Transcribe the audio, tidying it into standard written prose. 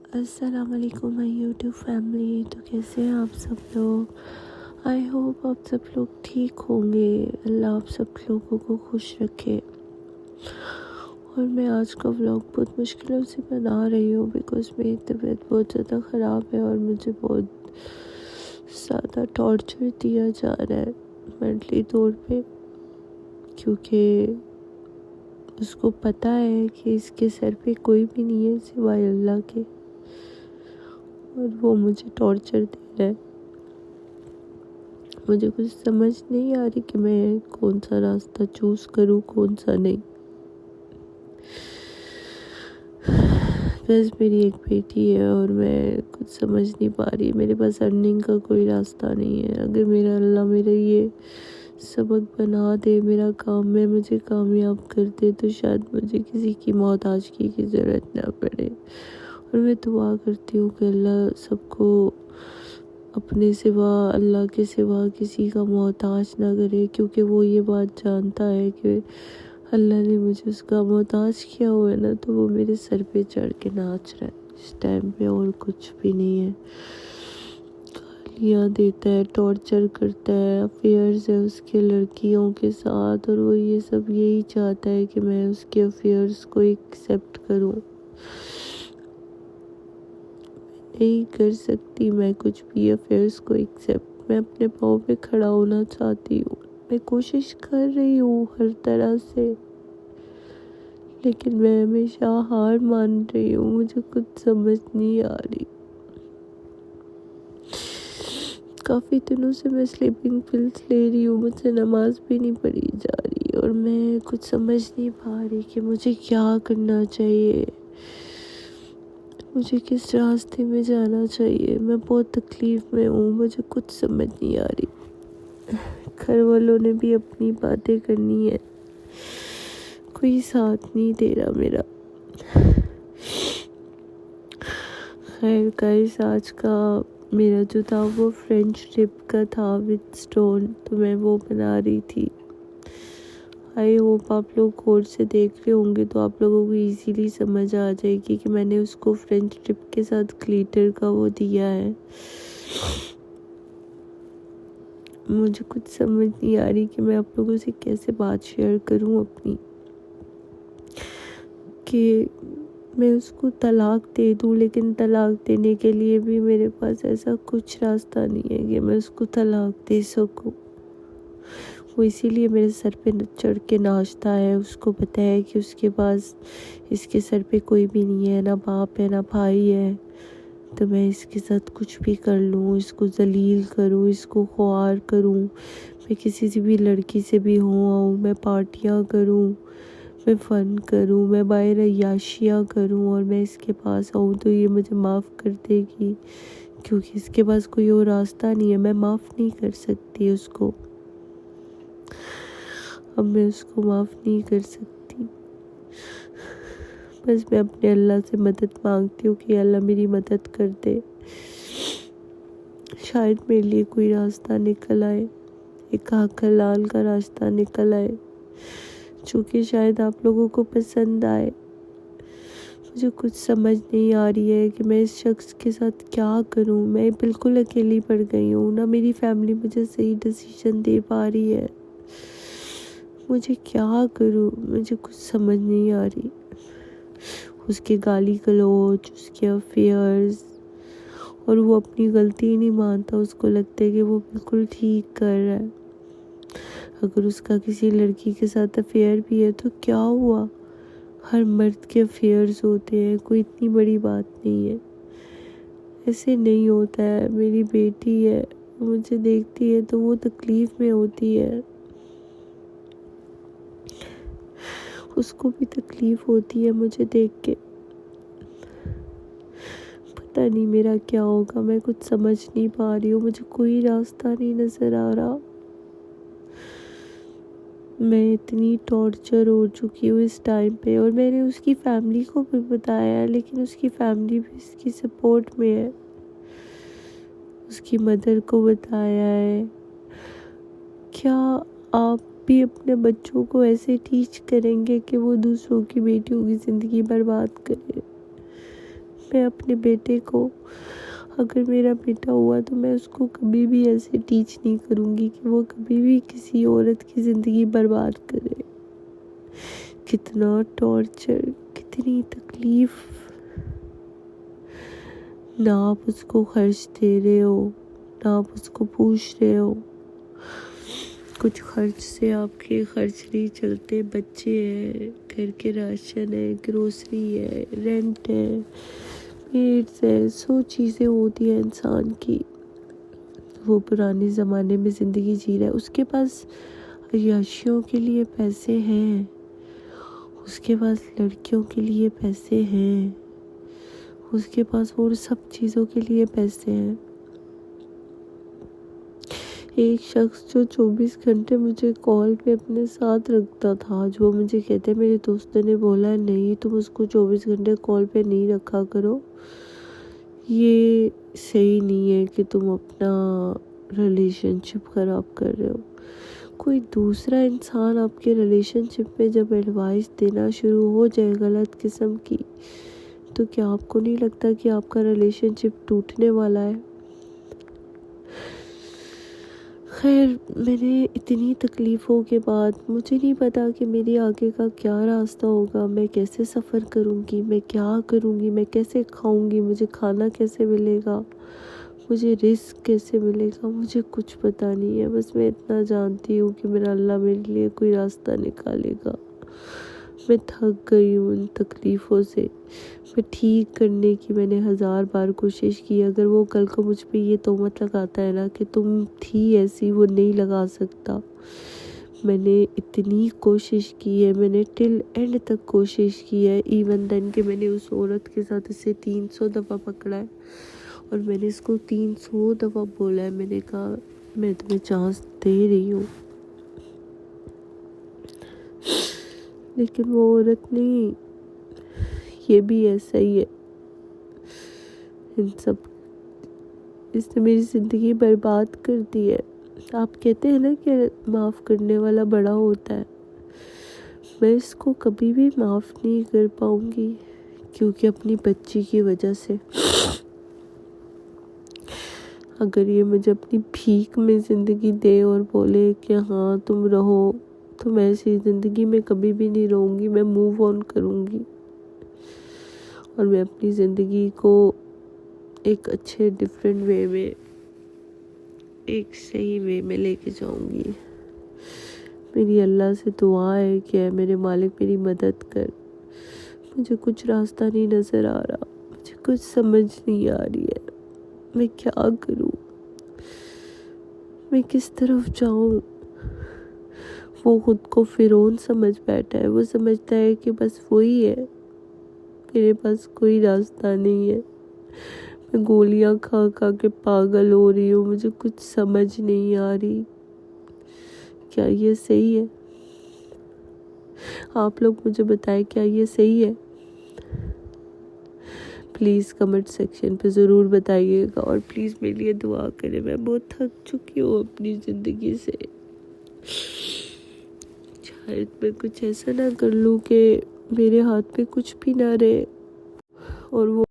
अस्सलाम वालेकुम my YouTube family. तो कैसे हैं आप सब लोग। आई होप आप सब लोग ठीक होंगे। अल्लाह आप सब लोगों को खुश रखे। और मैं आज का व्लॉग बहुत मुश्किलों से बना रही हूँ बिकॉज़ मेरी तबीयत बहुत ज़्यादा ख़राब है और मुझे बहुत ज़्यादा टॉर्चर दिया जा रहा है मेंटली तौर पे, क्योंकि उसको पता है कि इसके सर पे कोई भी नहीं है सिवाय अल्लाह के, और वो मुझे टॉर्चर दे रहा है। मुझे कुछ समझ नहीं आ रही कि मैं कौन सा रास्ता चूज करूँ, कौन सा नहीं। बस मेरी एक बेटी है और मैं कुछ समझ नहीं पा रही। मेरे पास अर्निंग का कोई रास्ता नहीं है। अगर मेरा अल्लाह मेरा ये सबक बना दे, मेरा काम में मुझे कामयाब कर दे, तो शायद मुझे किसी की मोहताजगी की ज़रूरत ना पड़े। और मैं दुआ करती हूँ कि अल्लाह सबको अपने सिवा, अल्लाह के सिवा किसी का मोहताज ना करे, क्योंकि वो ये बात जानता है कि अल्लाह ने मुझे उसका मोहताज किया हुआ है ना, तो वो मेरे सर पे चढ़ के नाच रहा है इस टाइम पे, और कुछ भी नहीं है। गालियाँ देता है, टॉर्चर करता है, अफेयर्स है उसके लड़कियों के साथ, और वो ये सब यही चाहता है कि मैं उसके अफेयर्स को एक्सेप्ट करूं। नहीं कर सकती मैं कुछ भी अफेयर्स को एक्सेप्ट। मैं अपने पाँव पे खड़ा होना चाहती हूँ। मैं कोशिश कर रही हूँ हर तरह से, लेकिन मैं हमेशा हार मान रही हूँ। मुझे कुछ समझ नहीं आ रही। काफ़ी दिनों से मैं स्लीपिंग पिल्स ले रही हूँ, मुझसे नमाज भी नहीं पढ़ी जा रही, और मैं कुछ समझ नहीं पा रही कि मुझे क्या करना चाहिए, मुझे किस रास्ते में जाना चाहिए। मैं बहुत तकलीफ़ में हूँ, मुझे कुछ समझ नहीं आ रही। घर वालों ने भी अपनी बातें करनी है, कोई साथ नहीं दे रहा मेरा। खैर गाइस, आज का मेरा जो था वो फ्रेंच ट्रिप का था विद स्टोन, तो मैं वो बना रही थी। आई होप आप लोग गौर से देख रहे होंगे तो आप लोगों को इजीली समझ आ जाएगी कि मैंने उसको फ्रेंच ट्रिप के साथ ग्लिटर का वो दिया है। मुझे कुछ समझ नहीं आ रही कि मैं आप लोगों से कैसे बात शेयर करूं अपनी, कि मैं उसको तलाक दे दूं, लेकिन तलाक देने के लिए भी मेरे पास ऐसा कुछ रास्ता नहीं है कि मैं उसको तलाक दे सकूं। वो इसीलिए मेरे सर पे चढ़ के नाचता है। उसको पता है कि उसके पास, इसके सर पे कोई भी नहीं है, ना बाप है ना भाई है, तो मैं इसके साथ कुछ भी कर लूँ, इसको जलील करूँ, इसको ख्वार करूँ। मैं किसी से भी लड़की से भी हो आऊँ, मैं पार्टियाँ करूँ, मैं फ़न करूँ, मैं बाहर अय्याशियाँ करूँ, और मैं इसके पास आऊँ तो ये मुझे माफ़ कर देगी, क्योंकि इसके पास कोई और रास्ता नहीं है। मैं माफ़ नहीं कर सकती उसको, अब मैं उसको माफ़ नहीं कर सकती। बस मैं अपने अल्लाह से मदद मांगती हूँ कि अल्लाह मेरी मदद कर दे। शायद मेरे लिए कोई रास्ता निकल आए, एक हक हलाल का रास्ता निकल आए, जो कि शायद आप लोगों को पसंद आए। मुझे कुछ समझ नहीं आ रही है कि मैं इस शख्स के साथ क्या करूं। मैं बिल्कुल अकेली पड़ गई हूँ, ना मेरी फैमिली मुझे सही डिसीजन दे पा रही है। मुझे क्या करूं, मुझे कुछ समझ नहीं आ रही। उसके गाली गलौज, उसके अफेयर्स, और वो अपनी गलती नहीं मानता। उसको लगता है कि वो बिल्कुल ठीक कर रहा है। अगर उसका किसी लड़की के साथ अफेयर भी है तो क्या हुआ, हर मर्द के अफेयर्स होते हैं, कोई इतनी बड़ी बात नहीं है। ऐसे नहीं होता है। मेरी बेटी है, मुझे देखती है तो वो तकलीफ में होती है, उसको भी तकलीफ होती है मुझे देख के। पता नहीं मेरा क्या होगा, मैं कुछ समझ नहीं पा रही हूँ। मुझे कोई रास्ता नहीं नजर आ रहा। मैं इतनी टॉर्चर हो चुकी हूँ इस टाइम पे, और मैंने उसकी फैमिली को भी बताया है, लेकिन उसकी फैमिली भी इसकी सपोर्ट में है। उसकी मदर को बताया है। क्या आप भी अपने बच्चों को ऐसे टीच करेंगे कि वो दूसरों की बेटियों की ज़िंदगी बर्बाद करें? मैं अपने बेटे को, अगर मेरा बेटा हुआ तो मैं उसको कभी भी ऐसे टीच नहीं करूँगी कि वो कभी भी किसी औरत की ज़िंदगी बर्बाद करे। कितना टॉर्चर, कितनी तकलीफ। ना आप उसको खर्च दे रहे हो, ना आप उसको पूछ रहे हो। कुछ खर्च से आपके खर्च नहीं चलते। बच्चे हैं, घर के राशन है, ग्रोसरी है, रेंट है, मेड्स है, 100 चीज़ें होती हैं इंसान की। वो पुराने ज़माने में ज़िंदगी जी रहा है। उसके पास अय्याशियों के लिए पैसे हैं, उसके पास लड़कियों के लिए पैसे हैं, उसके पास और सब चीज़ों के लिए पैसे हैं। एक शख्स जो 24 घंटे मुझे कॉल पे अपने साथ रखता था, जो मुझे कहते, मेरे दोस्तों ने बोला है नहीं तुम उसको 24 घंटे कॉल पे नहीं रखा करो, ये सही नहीं है कि तुम अपना रिलेशनशिप ख़राब कर रहे हो। कोई दूसरा इंसान आपके रिलेशनशिप में जब एडवाइस देना शुरू हो जाए गलत किस्म की, तो क्या आपको नहीं लगता कि आपका रिलेशनशिप टूटने वाला है? खैर, मैंने इतनी तकलीफ़ों के बाद, मुझे नहीं पता कि मेरी आगे का क्या रास्ता होगा, मैं कैसे सफ़र करूँगी, मैं क्या करूँगी, मैं कैसे खाऊँगी, मुझे खाना कैसे मिलेगा, मुझे रिस्क कैसे मिलेगा, मुझे कुछ पता नहीं है। बस मैं इतना जानती हूँ कि मेरा अल्लाह मेरे लिए कोई रास्ता निकालेगा। मैं थक गई हूँ इन तकलीफ़ों से। मैं ठीक करने की मैंने 1000 बार कोशिश की। अगर वो कल को मुझ पे ये तोहमत लगाता है ना कि तुम थी ऐसी, वो नहीं लगा सकता। मैंने इतनी कोशिश की है, मैंने टिल एंड तक कोशिश की है। इवन देन कि मैंने उस औरत के साथ इसे 300 दफ़ा पकड़ा है और मैंने इसको 300 दफ़ा बोला है। मैंने कहा मैं तुम्हें चांस दे रही हूँ, लेकिन वो औरत नहीं, ये भी ऐसा ही है। इन सब, इसने मेरी ज़िंदगी बर्बाद कर दी है। आप कहते हैं ना कि माफ़ करने वाला बड़ा होता है, मैं इसको कभी भी माफ़ नहीं कर पाऊँगी, क्योंकि अपनी बच्ची की वजह से। अगर ये मुझे अपनी भीख में ज़िंदगी दे और बोले कि हाँ तुम रहो, तो मैं ऐसी ज़िंदगी में कभी भी नहीं रहूँगी। मैं मूव ऑन करूँगी और मैं अपनी ज़िंदगी को एक अच्छे डिफरेंट वे में, एक सही वे में लेके जाऊँगी। मेरी अल्लाह से दुआ है कि मेरे मालिक मेरी मदद कर। मुझे कुछ रास्ता नहीं नज़र आ रहा, मुझे कुछ समझ नहीं आ रही है। मैं क्या करूँ, मैं किस तरफ जाऊँ? वो खुद को फिरौन समझ बैठा है। वो समझता है कि बस वही है, मेरे पास कोई रास्ता नहीं है। मैं गोलियां खा खा के पागल हो रही हूँ, मुझे कुछ समझ नहीं आ रही। क्या ये सही है? आप लोग मुझे बताएं, क्या ये सही है? प्लीज़ कमेंट सेक्शन पे ज़रूर बताइएगा और प्लीज़ मेरे लिए दुआ करें। मैं बहुत थक चुकी हूँ अपनी ज़िंदगी से। शायद मैं कुछ ऐसा ना कर लूँ कि मेरे हाथ पे कुछ भी ना रहे और वो